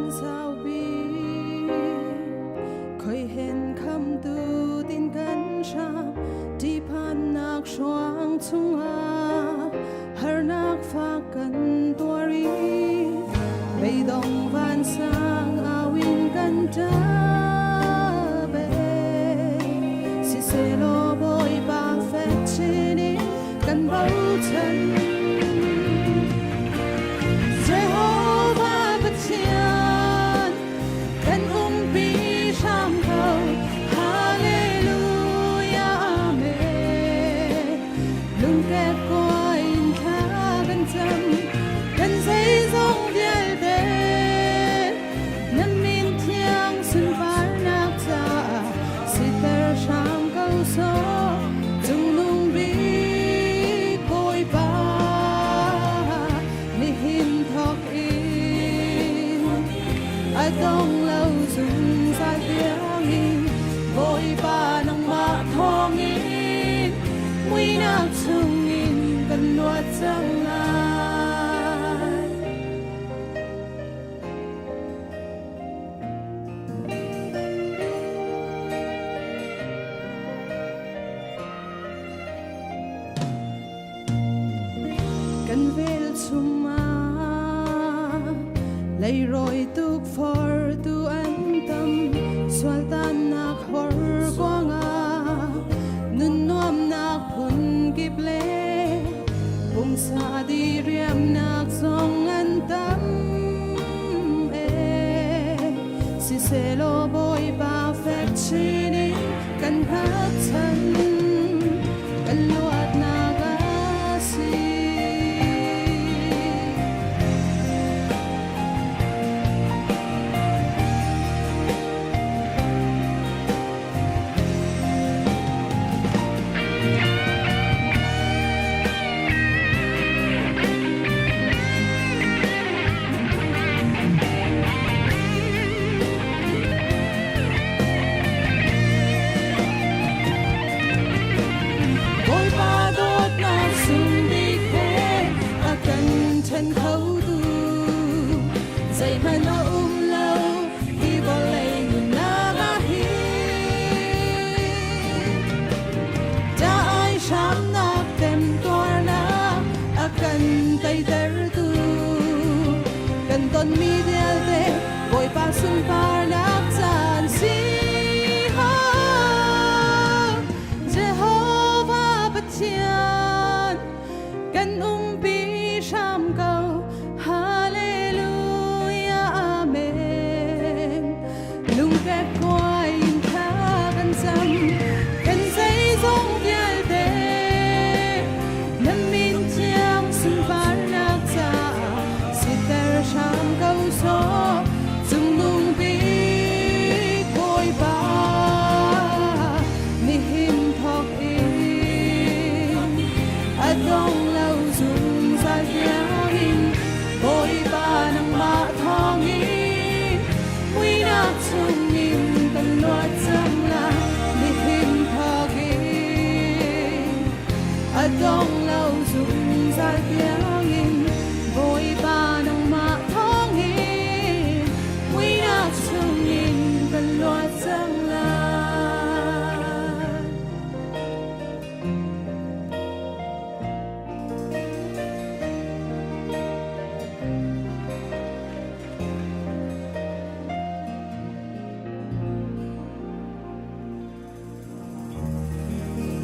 นสาวบีเคยเห็นคำตูดินกันชาที่ผ่านนักชวางทุ่งอาหานักฝากกันตัวรีไปดงบ้านสร้างอาวินกันจ้าเบสิเซโลบอยบาเฟชินิกันเบาฉันđông lâu dùng ra tiếng in vội ba nắng mạ thong in nguy nạc chung in gần nuốt chẳng lại gần về chung lấy rồi tục phở tu an tâm xoa tan nạc hor quang nun nom nạc phun kịp lệ bung xa đi riêng nạc dòng an tâm si se lo bôi ba phép chi đi cần hát thân cần luat nạc chân khâu tu dây mà nó lâu khi bỏ lệ người na ga hi cha ai sam na tem toa na akan tay ter tu kan ton mi del te boy pa sun par na